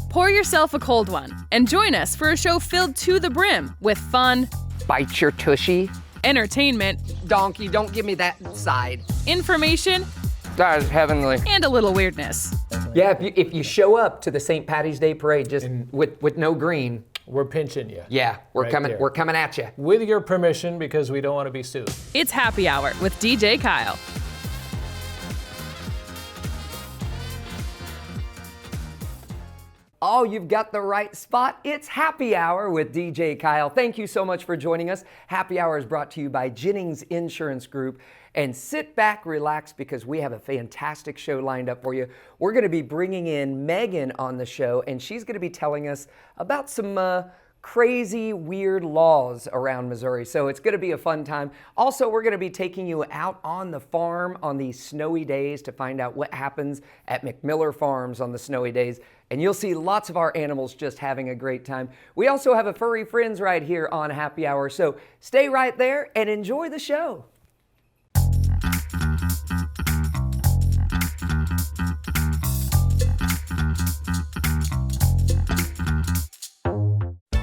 Pour yourself a cold one and join us for a show filled to the brim with fun, Bite your tushy. entertainment, Donkey, don't give me that side. information, That is heavenly. and a little weirdness. Yeah, if you show up to the St. Patty's Day parade just with no green, We're pinching you. yeah, we're Right coming. there. We're coming at you. With your permission, because we don't want to be sued. It's Happy Hour with DJ Kyle. Oh, you've got the right spot. It's Happy Hour with DJ Kyle. Thank you so much for joining us. Happy Hour is brought to you by Jennings Insurance Group. And sit back, relax, because we have a fantastic show lined up for you. We're going to be bringing in Megan on the show, and she's going to be telling us about some crazy, weird laws around Missouri. So it's going to be a fun time. Also, we're going to be taking you out on the farm on these snowy days to find out what happens at McMiller Farms on the snowy days. And you'll see lots of our animals just having a great time. We also have a Furry Friends right here on Happy Hour. So stay right there and enjoy the show.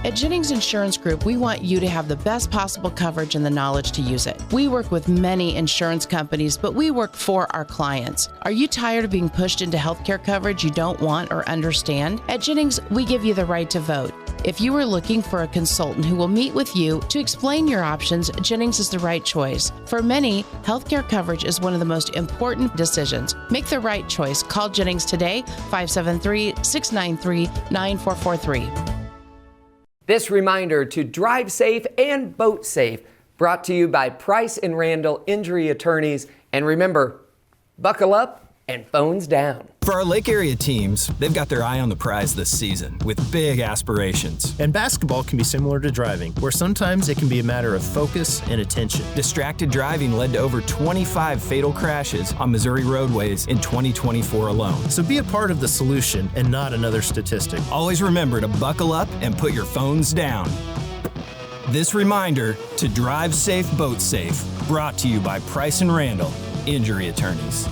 At Jennings Insurance Group, we want you to have the best possible coverage and the knowledge to use it. We work with many insurance companies, but we work for our clients. Are you tired of being pushed into healthcare coverage you don't want or understand? At Jennings, we give you the right to vote. If you are looking for a consultant who will meet with you to explain your options, Jennings is the right choice. For many, healthcare coverage is one of the most important decisions. Make the right choice. Call Jennings today, 573-693-9443. This reminder to drive safe and boat safe, brought to you by Price and Randall Injury Attorneys. And remember, buckle up and phones down. For our Lake Area teams, they've got their eye on the prize this season with big aspirations. And basketball can be similar to driving, where sometimes it can be a matter of focus and attention. Distracted driving led to over 25 fatal crashes on Missouri roadways in 2024 alone. So be a part of the solution and not another statistic. Always remember to buckle up and put your phones down. This reminder to drive safe, boat safe, brought to you by Price and Randall Injury Attorneys.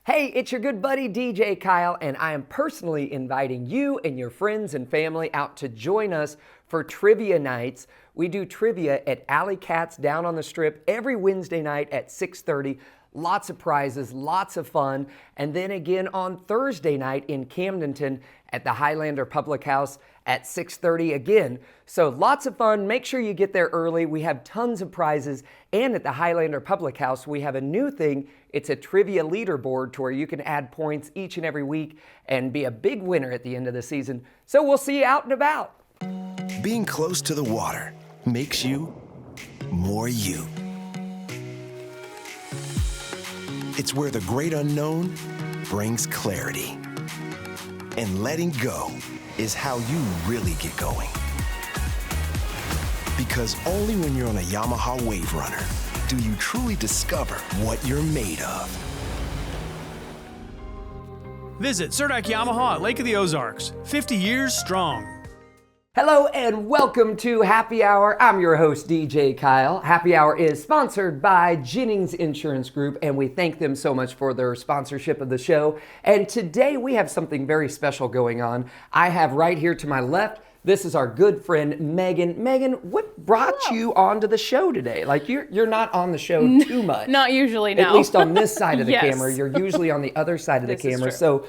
Hey, it's your good buddy DJ Kyle, and I am personally inviting you and your friends and family out to join us for trivia nights. We do trivia at Alley Cats down on the Strip every Wednesday night at 6:30. Lots of prizes, lots of fun. And then again on Thursday night in Camdenton at the Highlander Public House at 6:30 again. So lots of fun. Make sure you get there early. We have tons of prizes. And at the Highlander Public House, we have a new thing. It's a trivia leaderboard to where you can add points each and every week and be a big winner at the end of the season. So we'll see you out and about. Being close to the water makes you more you. It's where the great unknown brings clarity. And letting go is how you really get going. Because only when you're on a Yamaha Wave Runner do you truly discover what you're made of. Visit Surdak Yamaha at Lake of the Ozarks, 50 years strong. Hello and welcome to Happy Hour. I'm your host, DJ Kyle. Happy Hour is sponsored by Jennings Insurance Group, and we thank them so much for their sponsorship of the show. And today we have something very special going on. I have right here to my left, this is our good friend, Megan. Megan, what brought you onto the show today? Like, you're not on the show too much. Not usually, no. At least on this side of the Yes. camera. You're usually on the other side of the This is camera. true. So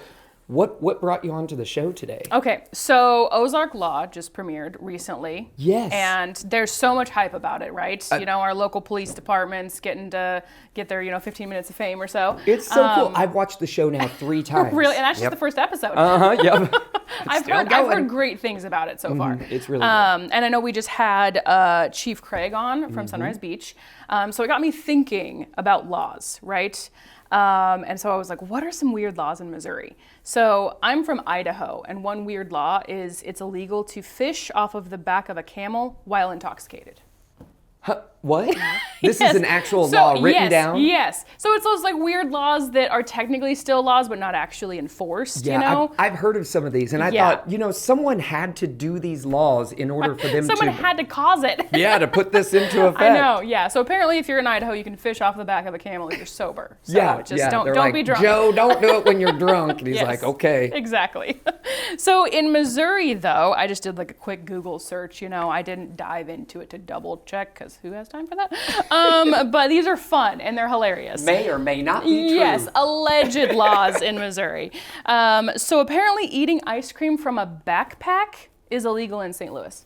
what brought you onto the show today? Okay, so Ozark Law just premiered recently. Yes. And there's so much hype about it, right? Our local police department's getting to get their, 15 minutes of fame or so. It's so cool. I've watched the show now 3 times. Really? And that's just the first episode. Yep. I've heard great things about it so far. It's really good. And I know we just had Chief Craig on from Sunrise Beach. So it got me thinking about laws, right? And so I was like, what are some weird laws in Missouri? So I'm from Idaho, and one weird law is it's illegal to fish off of the back of a camel while intoxicated. Huh, what? This is an actual So, law written yes, down? Yes. So it's those like weird laws that are technically still laws but not actually enforced, you know? I've heard of some of these, and I Yeah. thought, someone had to do these laws in order for them Someone had to cause it. yeah, to put this into effect. I know, yeah. So apparently if you're in Idaho, you can fish off the back of a camel if you're sober. So just They're don't like, be drunk. Joe, don't do it when you're drunk. And he's Yes, like, okay. Exactly. So in Missouri, though, I just did like a quick Google search. I didn't dive into it to double check because who has time for that? But these are fun and they're hilarious. May or may not be true. Yes, alleged laws in Missouri. So apparently eating ice cream from a backpack is illegal in St. Louis.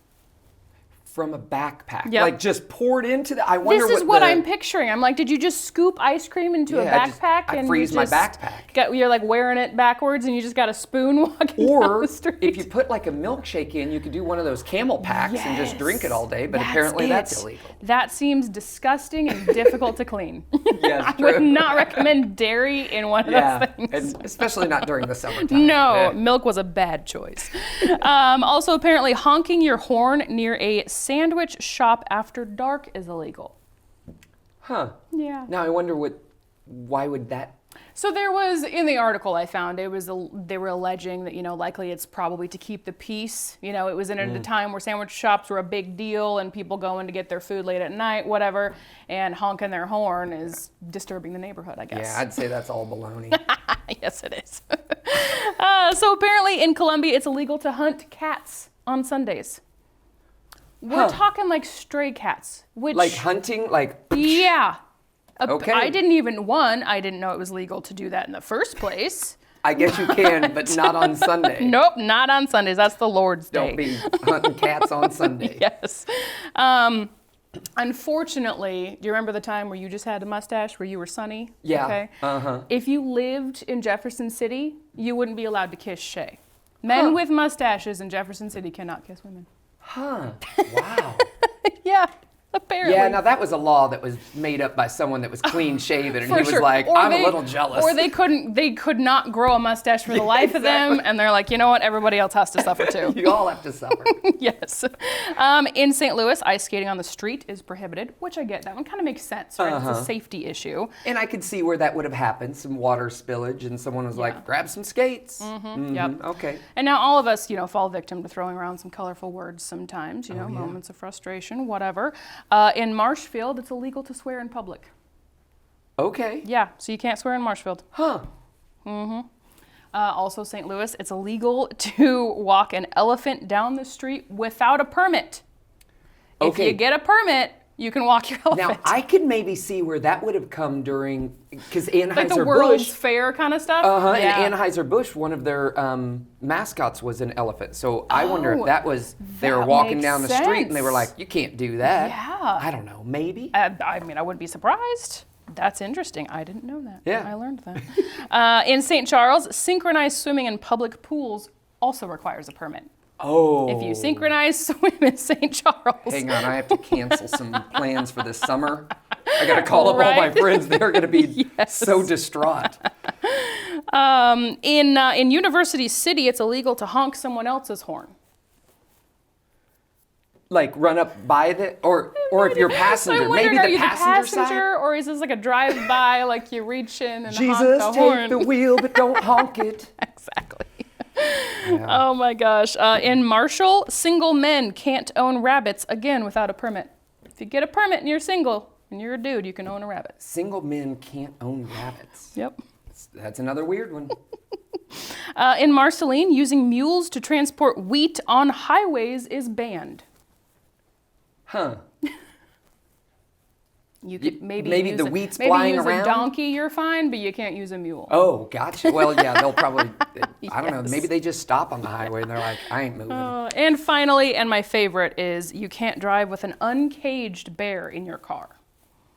From a backpack. Yep. Like just poured into the, I wonder This is what I'm picturing. I'm like, did you just scoop ice cream into a backpack? I and freeze you my just backpack. You're like wearing it backwards and you just got a spoon walking down Or the street. if you put like a milkshake in, you could do one of those camel packs and just drink it all day, but apparently that's illegal. That seems disgusting and difficult to clean. Yes, I would not recommend dairy in one of those things. And especially not during the summertime. No, milk was a bad choice. Also, apparently, honking your horn near a sandwich shop after dark is illegal. Huh. Yeah. Now I wonder why would that? So there was, in the article I found, they were alleging that, likely it's probably to keep the peace. It was in a time where sandwich shops were a big deal and people going to get their food late at night, whatever, and honking their horn is disturbing the neighborhood, I guess. Yeah, I'd say that's all baloney. Yes, it is. So apparently in Colombia, it's illegal to hunt cats on Sundays. We're talking like stray cats, which... Like hunting, like... Yeah. Okay. I didn't know it was legal to do that in the first place. I guess you can, but not on Sunday. Nope, not on Sundays. That's the Lord's Day. Don't be hunting cats on Sunday. Yes. Unfortunately, do you remember the time where you just had a mustache, where you were sunny? Yeah. Okay. Uh-huh. If you lived in Jefferson City, you wouldn't be allowed to kiss Shay. Men with mustaches in Jefferson City cannot kiss women. Huh. Wow. Yeah. Apparently. Yeah, now that was a law that was made up by someone that was clean shaven, and For he was sure. like, Or I'm they- a little jealous. Or they could not grow a mustache for the life of them, and they're like, you know what, everybody else has to suffer too. You all have to suffer. Yes. In St. Louis, ice skating on the street is prohibited, which I get. That one kind of makes sense, right? It's a safety issue. And I could see where that would have happened, some water spillage, and someone was like, grab some skates. Yep. Okay. And now all of us, fall victim to throwing around some colorful words sometimes, moments of frustration, whatever. In Marshfield, it's illegal to swear in public. Okay. Yeah, so you can't swear in Marshfield. Huh. Also, St. Louis, it's illegal to walk an elephant down the street without a permit. Okay. If you get a permit, you can walk your elephant. Now, I could maybe see where that would have come during, because Anheuser-Busch. like the World's Fair kind of stuff? Yeah. And Anheuser-Busch, one of their mascots was an elephant. So I wonder if that was, they were that walking makes down the street and they were sense. like, you can't do that. Yeah. I don't know, maybe. I wouldn't be surprised. That's interesting. I didn't know that. Yeah. I learned that. In St. Charles, synchronized swimming in public pools also requires a permit. Oh. If you synchronize swim in St. Charles. Hang on, I have to cancel some plans for this summer. I got to call up all my Right? friends. They're going to be Yes. so distraught. In University City, it's illegal to honk someone else's horn. Like run up by the, or if you're passenger, I'm maybe wondering, are the you passenger, the passenger, or is this like a drive-by, like you reach in and honk Jesus, the take horn? the wheel, but don't honk it. Exactly. Oh my gosh. In Marshall, single men can't own rabbits, again, without a permit. If you get a permit and you're single and you're a dude, you can own a rabbit. Single men can't own rabbits. Yep. That's another weird one. In Marceline, using mules to transport wheat on highways is banned. Huh. You could maybe maybe use the a, wheat's maybe flying use around? a donkey, you're fine, but you can't use a mule. Oh, gotcha. Well, yeah, they'll probably, I don't know, Yes. maybe they just stop on the highway and they're like, I ain't moving. And finally, and my favorite is you can't drive with an uncaged bear in your car.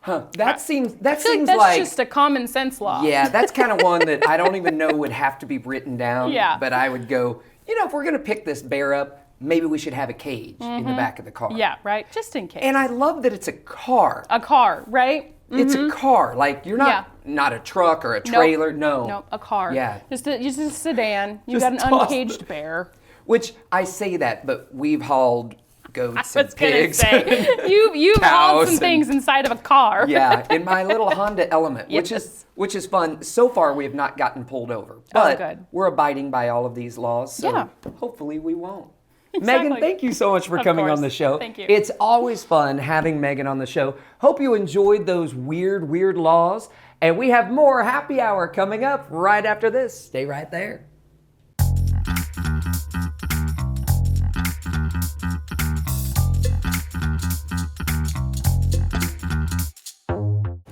Huh. That seems I feel like that's just a common sense law. Yeah, that's kind of one that I don't even know would have to be written down. Yeah. But I would go, if we're going to pick this bear up, maybe we should have a cage in the back of the car. Yeah, right? Just in case. And I love that it's a car. A car, right? It's a car. Like, you're not a truck or a trailer. No. Nope, a car. Yeah. Just a sedan. You Just got an toss uncaged bear. Which I say that, but we've hauled goats I and was gonna pigs. say, you've hauled Cows some and- things inside of a car. Yeah, in my little Honda Element, Yes. which is fun. So far, we have not gotten pulled over, but good. we're abiding by all of these laws. So Yeah. hopefully we won't. Exactly. Megan, thank you so much for Of coming course. on the show. Thank you. It's always fun having Megan on the show. Hope you enjoyed those weird laws. And we have more happy hour coming up right after this. Stay right there.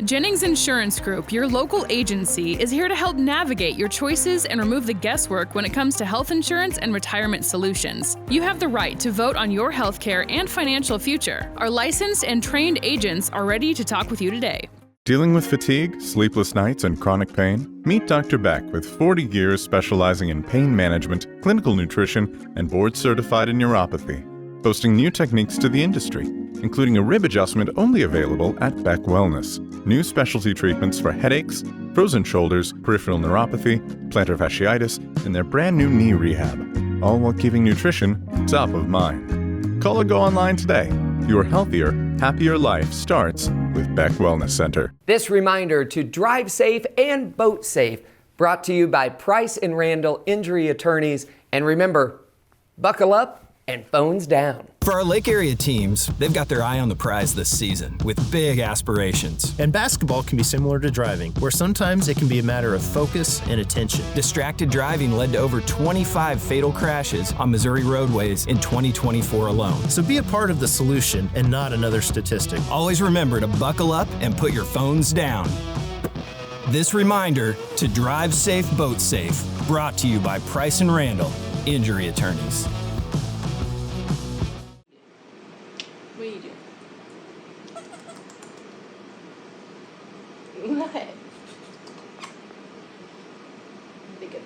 Jennings Insurance Group, your local agency, is here to help navigate your choices and remove the guesswork when it comes to health insurance and retirement solutions. You have the right to vote on your healthcare and financial future. Our licensed and trained agents are ready to talk with you today. Dealing with fatigue, sleepless nights, and chronic pain? Meet Dr. Beck with 40 years specializing in pain management, clinical nutrition, and board-certified in neuropathy. Boasting new techniques to the industry, including a rib adjustment only available at Beck Wellness. New specialty treatments for headaches, frozen shoulders, peripheral neuropathy, plantar fasciitis, and their brand new knee rehab. All while keeping nutrition top of mind. Call or go online today. Your healthier, happier life starts with Beck Wellness Center. This reminder to drive safe and boat safe, brought to you by Price and Randall Injury Attorneys. And remember, buckle up and phones down. For our Lake Area teams, they've got their eye on the prize this season with big aspirations. And basketball can be similar to driving, where sometimes it can be a matter of focus and attention. Distracted driving led to over 25 fatal crashes on Missouri roadways in 2024 alone. So be a part of the solution and not another statistic. Always remember to buckle up and put your phones down. This reminder to drive safe, boat safe, brought to you by Price and Randall Injury Attorneys. What are you doing? What? Be good.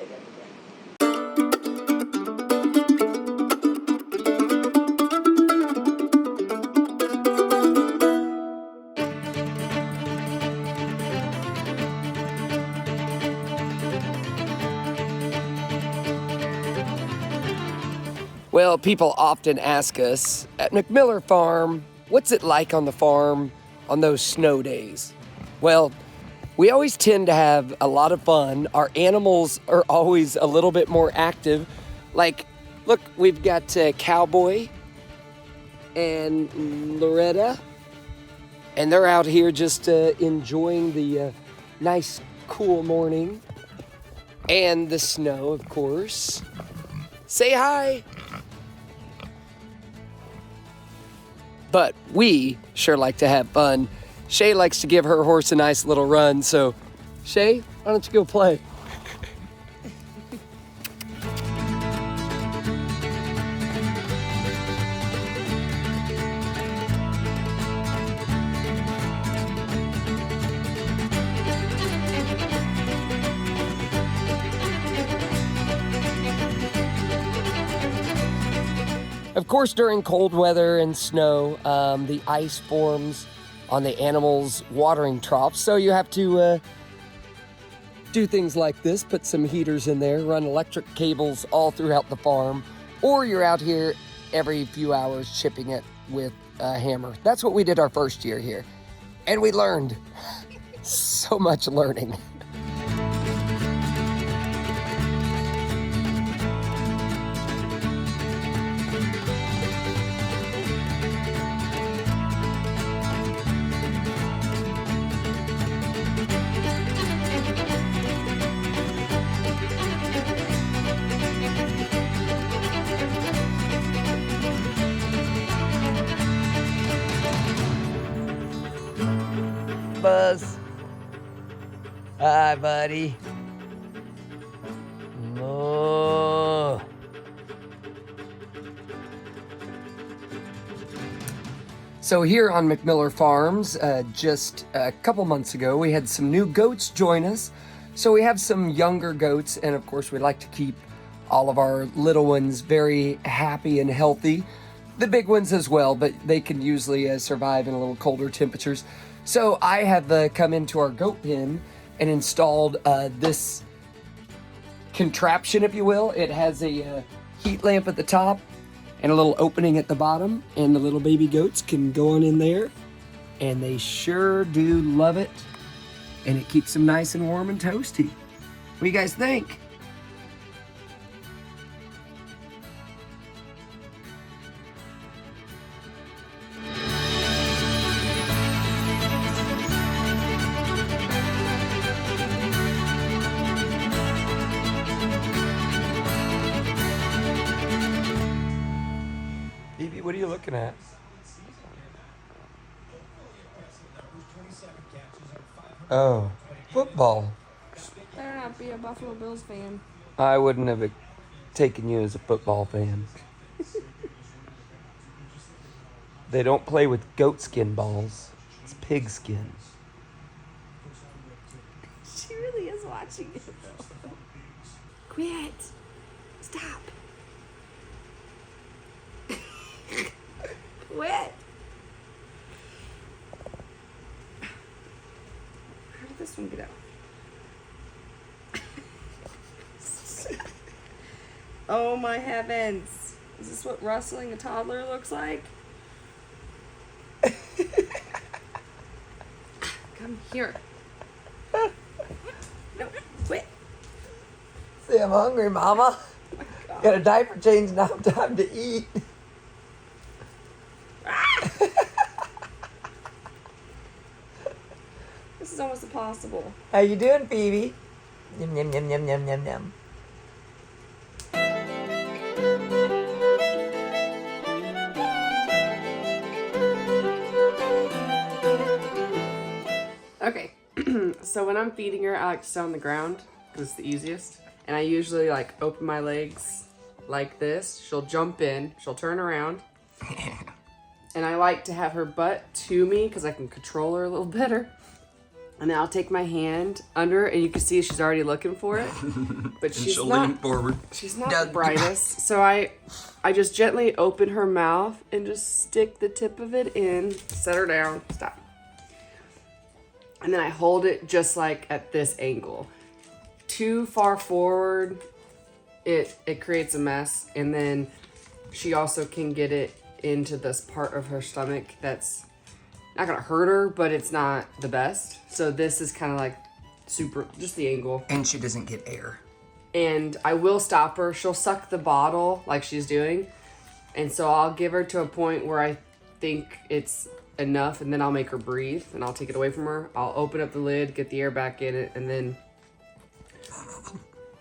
Well, people often ask us at McMiller Farm, what's it like on the farm on those snow days? Well, we always tend to have a lot of fun. Our animals are always a little bit more active. Like, look, we've got Cowboy and Loretta, and they're out here just enjoying the nice, cool morning and the snow, of course. Say hi. But we sure like to have fun. Shay likes to give her horse a nice little run, so Shay, why don't you go play? Of course, during cold weather and snow, the ice forms on the animals' watering troughs. So you have to do things like this, put some heaters in there, run electric cables all throughout the farm, or you're out here every few hours chipping it with a hammer. That's what we did our first year here. And we learned so much learning. Buzz. Hi, buddy. Oh. So here on McMiller Farms, just a couple months ago, we had some new goats join us. So we have some younger goats, and of course we like to keep all of our little ones very happy and healthy. The big ones as well, but they can usually survive in a little colder temperatures. So I have come into our goat pen and installed this contraption, if you will. It has a heat lamp at the top, and a little opening at the bottom, and the little baby goats can go on in there, and they sure do love it, and it keeps them nice and warm and toasty. What do you guys think? Evie, what are you looking at? Oh, football. Better not be a Buffalo Bills fan. I wouldn't have taken you as a football fan. They don't play with goat skin balls. It's pig skin. She really is watching it though. Quit. Stop. Quit. How did this one get out? Oh my heavens. Is this what wrestling a toddler looks like? Come here. No, quit. See, I'm hungry, Mama. Oh Got a diaper change now. Time to eat. This is almost impossible. How you doing, Phoebe? Yum, yum, yum, yum, yum, yum, yum. Okay, so when I'm feeding her, I like to sit on the ground because it's the easiest. And I usually like open my legs like this. She'll jump in, she'll turn around. And I like to have her butt to me because I can control her a little better. And then I'll take my hand under her, and you can see she's already looking for it. But she's not forward. She's not the brightest. So I just gently open her mouth and just stick the tip of it in, set her down, stop. And then I hold it just like at this angle. Too far forward, it creates a mess. And then she also can get it into this part of her stomach that's not gonna hurt her, but it's not the best. So this is kind of like super, just the angle. And she doesn't get air. And I will stop her. She'll suck the bottle like she's doing. And so I'll give her to a point where I think it's enough, and then I'll make her breathe, and I'll take it away from her. I'll open up the lid, get the air back in it, and then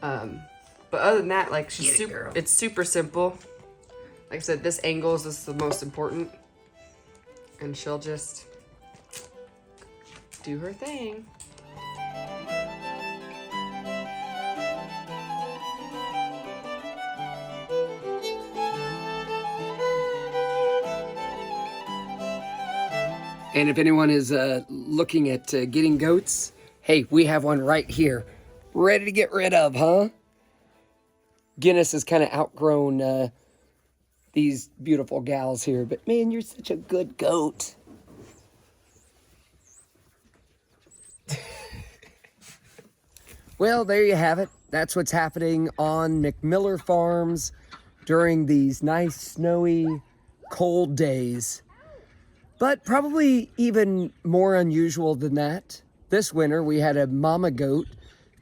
but other than that, like, she's super, it's super simple. Like I said, this angle is just the most important, and she'll just do her thing. And if anyone is looking at getting goats, hey, we have one right here, ready to get rid of, huh? Guinness has kind of outgrown these beautiful gals here, but man, you're such a good goat. Well, there you have it. That's what's happening on McMiller Farms during these nice, snowy, cold days. But probably even more unusual than that, this winter we had a mama goat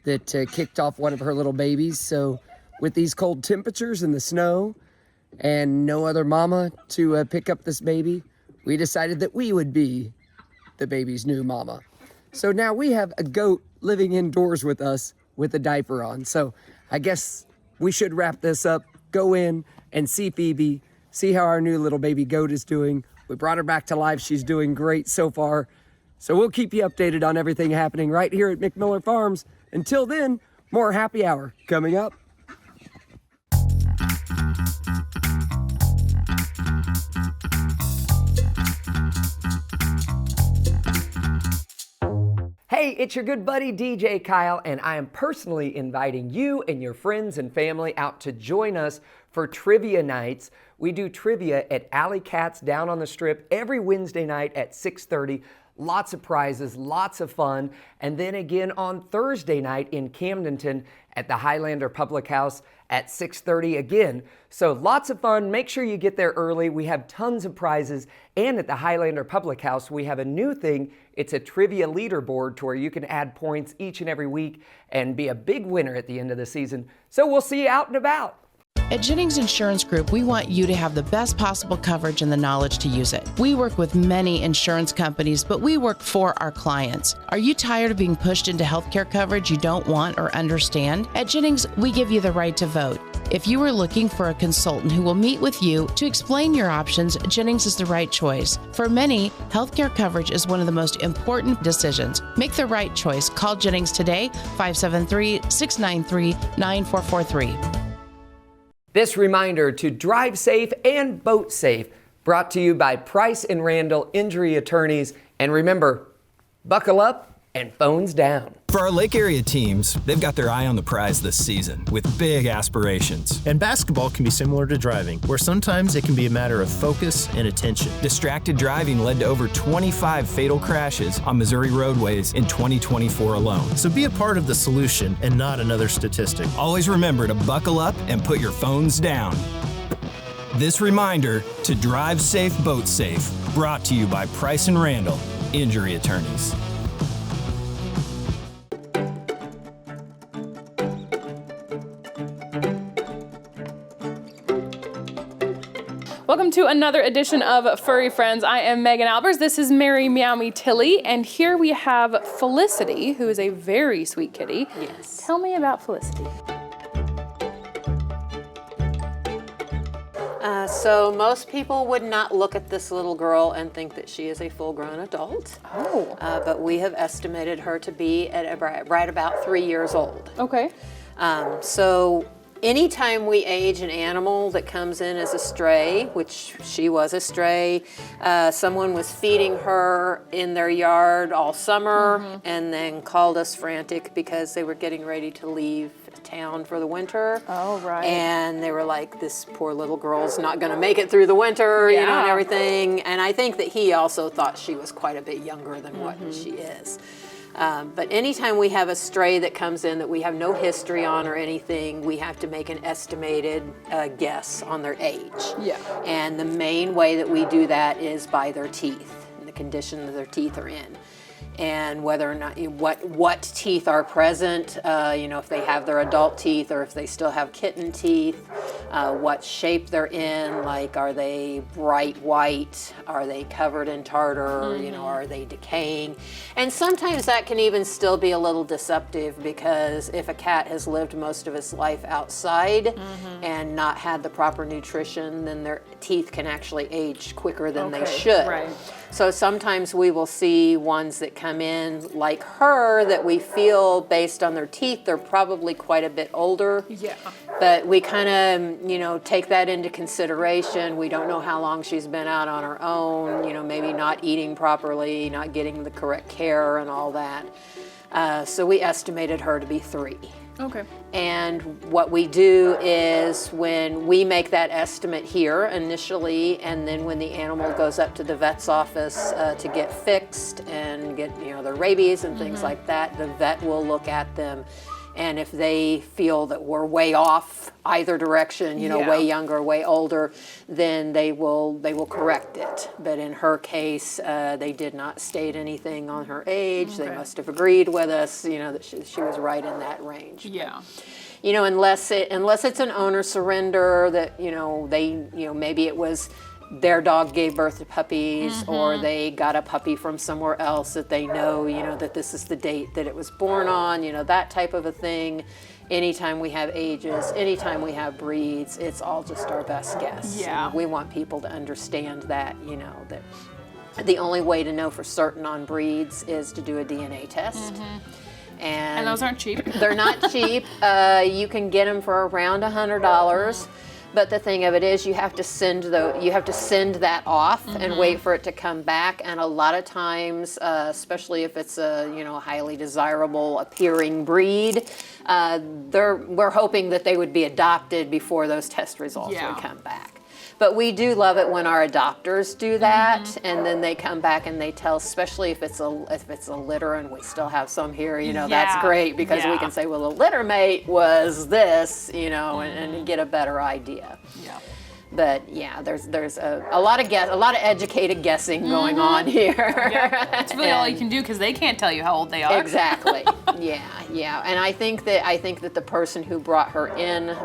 that kicked off one of her little babies. So with these cold temperatures and the snow and no other mama to pick up this baby, we decided that we would be the baby's new mama. So now we have a goat living indoors with us with a diaper on. So I guess we should wrap this up, go in and see Phoebe, see how our new little baby goat is doing. We brought her back to life. She's doing great so far. So we'll keep you updated on everything happening right here at McMiller Farms. Until then, more happy hour coming up. Hey, it's your good buddy DJ Kyle, and I am personally inviting you and your friends and family out to join us for trivia nights. We do trivia at Alley Cats down on the Strip every Wednesday night at 6:30. Lots of prizes, lots of fun. And then again on Thursday night in Camdenton at the Highlander Public House at 6:30 again. So lots of fun. Make sure you get there early. We have tons of prizes. And at the Highlander Public House, we have a new thing. It's a trivia leaderboard to where you can add points each and every week and be a big winner at the end of the season. So we'll see you out and about. At Jennings Insurance Group, we want you to have the best possible coverage and the knowledge to use it. We work with many insurance companies, but we work for our clients. Are you tired of being pushed into healthcare coverage you don't want or understand? At Jennings, we give you the right to vote. If you are looking for a consultant who will meet with you to explain your options, Jennings is the right choice. For many, healthcare coverage is one of the most important decisions. Make the right choice. Call Jennings today, 573-693-9443. This reminder to drive safe and boat safe, brought to you by Price and Randall Injury Attorneys. And remember, buckle up and phones down. For our Lake Area teams, they've got their eye on the prize this season with big aspirations. And basketball can be similar to driving, where sometimes it can be a matter of focus and attention. Distracted driving led to over 25 fatal crashes on Missouri roadways in 2024 alone. So be a part of the solution and not another statistic. Always remember to buckle up and put your phones down. This reminder to drive safe, boat safe, brought to you by Price and Randall Injury Attorneys. Welcome to another edition of Furry Friends. I am Megan Albers. This is Mary Meow Me Tilly, and here we have Felicity, who is a very sweet kitty. Yes. Tell me about Felicity. So most people would not look at this little girl and think that she is a full-grown adult. Oh. But we have estimated her to be at right about 3 years old. Okay. So anytime we age an animal that comes in as a stray, which she was a stray, someone was feeding her in their yard all summer and then called us frantic because they were getting ready to leave town for the winter. Oh, right. And they were like, this poor little girl's not going to make it through the winter, you know, and everything. And I think that he also thought she was quite a bit younger than what she is. But anytime we have a stray that comes in that we have no history on or anything, we have to make an estimated guess on their age. Yeah. And the main way that we do that is by their teeth and the condition that their teeth are in. And whether or not, what teeth are present, you know, if they have their adult teeth or if they still have kitten teeth, what shape they're in, like are they bright white, are they covered in tartar, you know, are they decaying? And sometimes that can even still be a little deceptive because if a cat has lived most of its life outside and not had the proper nutrition, then their teeth can actually age quicker than they should. Right. So sometimes we will see ones that come in like her that we feel based on their teeth, they're probably quite a bit older. Yeah. But we kind of, you know, take that into consideration. We don't know how long she's been out on her own, you know, maybe not eating properly, not getting the correct care and all that. So we estimated her to be 3. Okay. And what we do is when we make that estimate here initially, and then when the animal goes up to the vet's office to get fixed and get, you know, their rabies and things like that, the vet will look at them. And if they feel that we're way off either direction, you know, way younger, way older, then they will correct it. But in her case, they did not state anything on her age. They must have agreed with us, you know, that she was right in that range. Yeah. You know, unless it's an owner surrender that, you know, maybe it was their dog gave birth to puppies or they got a puppy from somewhere else that they know, you know, that this is the date that it was born on, you know, that type of a thing. Anytime we have ages, anytime we have breeds, it's all just our best guess. Yeah. You know, we want people to understand that, you know, that the only way to know for certain on breeds is to do a DNA test. And those aren't cheap. They're not cheap. You can get them for around $100. But the thing of it is, you have to send that off and wait for it to come back. And a lot of times, especially if it's a, you know, highly desirable appearing breed, we're hoping that they would be adopted before those test results would come back. But we do love it when our adopters do that, and then they come back and they tell, especially if it's a litter, and we still have some here, that's great, because we can say, well, the litter mate was this, and get a better idea. Yeah. But yeah, there's a lot of educated guessing going on here. Yeah, that's really all you can do, because they can't tell you how old they are. Exactly. Yeah. And I think that the person who brought her in,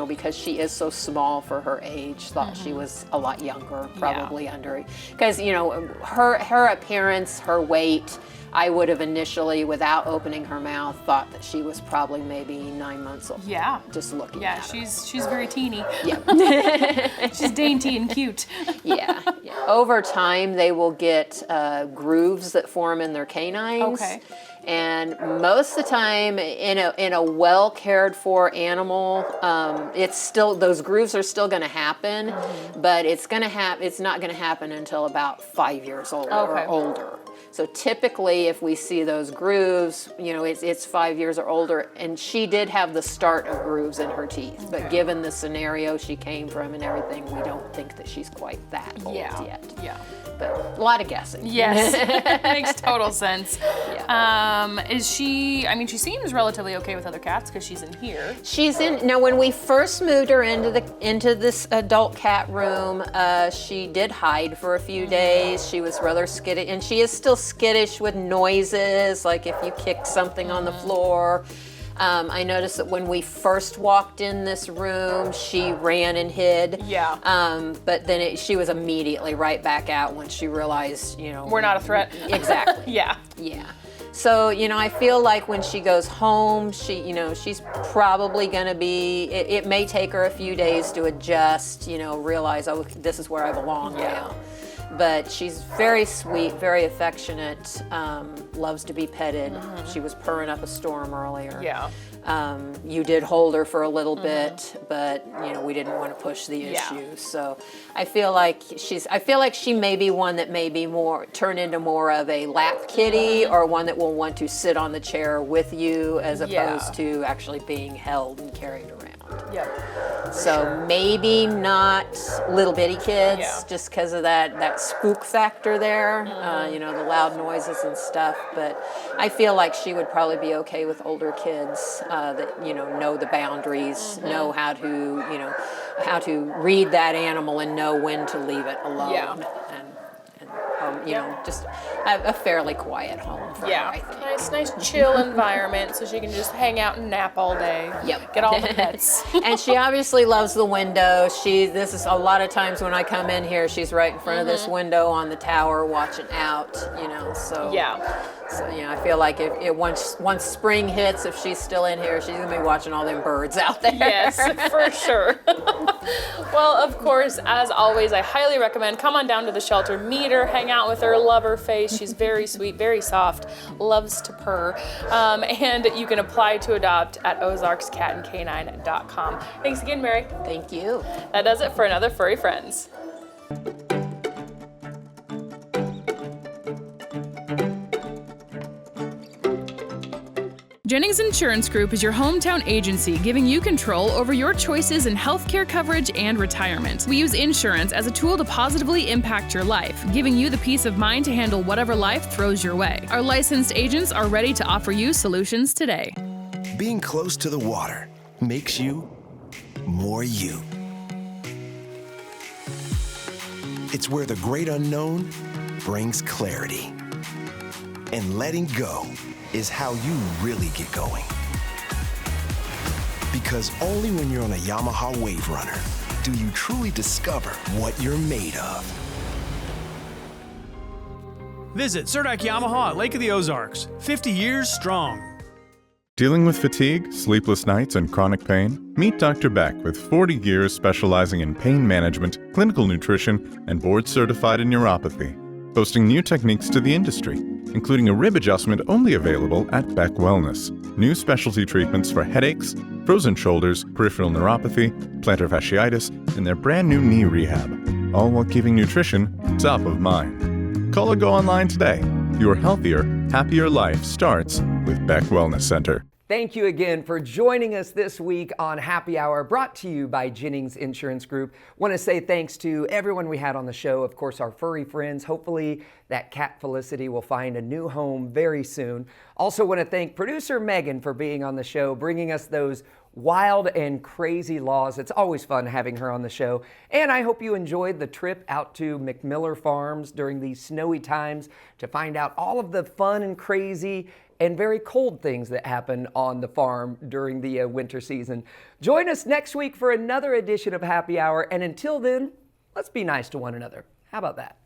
because she is so small for her age, thought she was a lot younger, probably under, because her appearance, her weight. I would have initially, without opening her mouth, thought that she was probably maybe 9 months old. Yeah. Just looking at her. Yeah, she's very teeny. Yeah. She's dainty and cute. Yeah. Over time, they will get grooves that form in their canines. Okay. And most of the time, in a well cared for animal, it's still, those grooves are still going to happen, but it's not going to happen until about 5 years old or older. So typically, if we see those grooves, it's 5 years or older, and she did have the start of grooves in her teeth. But given the scenario she came from and everything, we don't think that she's quite that old yet. Yeah. But a lot of guessing. Yes, makes total sense. Yeah. Is she? I mean, she seems relatively okay with other cats because she's in here. She's in. Now, when we first moved her into this adult cat room, she did hide for a few days. She was rather skittish, and she is still skittish with noises, like if you kick something on the floor. I noticed that when we first walked in this room, she ran and hid. Yeah. But then she was immediately right back out when she realized, we're not a threat. Exactly. Yeah. Yeah. So, I feel like when she goes home, she's probably going to be, it may take her a few days to adjust, realize, oh, this is where I belong now. But she's very sweet, very affectionate, loves to be petted. She was purring up a storm earlier. Yeah. You did hold her for a little bit, but we didn't want to push the issue. So I feel like she may be one that may be turn into more of a lap kitty, or one that will want to sit on the chair with you as opposed to actually being held and carried around. Yep. So maybe not little bitty kids, just because of that spook factor there, the loud noises and stuff. But I feel like she would probably be okay with older kids that know the boundaries, know how to read that animal and know when to leave it alone. Yeah. Just a fairly quiet home for her, I think. Nice chill environment, so she can just hang out and nap all day. Yep. Get all the pets. And she obviously loves the window. This is a lot of times when I come in here, she's right in front of this window on the tower watching out, so. Yeah. So, I feel like if once spring hits, if she's still in here, she's going to be watching all them birds out there. Yes, for sure. Well, of course, as always, I highly recommend come on down to the shelter, meet her, hang out with her, love her face. She's very sweet, very soft, loves to purr. And you can apply to adopt at ozarkscatandcanine.com. Thanks again, Mary. Thank you. That does it for another Furry Friends. Jennings Insurance Group is your hometown agency, giving you control over your choices in healthcare coverage and retirement. We use insurance as a tool to positively impact your life, giving you the peace of mind to handle whatever life throws your way. Our licensed agents are ready to offer you solutions today. Being close to the water makes you more you. It's where the great unknown brings clarity. And letting go is how you really get going. Because only when you're on a Yamaha Wave Runner do you truly discover what you're made of. Visit Surdak Yamaha at Lake of the Ozarks, 50 years strong. Dealing with fatigue, sleepless nights, and chronic pain? Meet Dr. Beck with 40 years specializing in pain management, clinical nutrition, and board-certified in neuropathy. Boasting new techniques to the industry, including a rib adjustment only available at Beck Wellness. New specialty treatments for headaches, frozen shoulders, peripheral neuropathy, plantar fasciitis, and their brand new knee rehab. All while keeping nutrition top of mind. Call or go online today. Your healthier, happier life starts with Beck Wellness Center. Thank you again for joining us this week on Happy Hour, brought to you by Jennings Insurance Group. Want to say thanks to everyone we had on the show, of course, our furry friends. Hopefully that cat Felicity will find a new home very soon. Also want to thank producer Megan for being on the show, bringing us those wild and crazy laws. It's always fun having her on the show. And I hope you enjoyed the trip out to McMiller Farms during these snowy times to find out all of the fun and crazy and very cold things that happen on the farm during the winter season. Join us next week for another edition of Happy Hour. And until then, let's be nice to one another. How about that?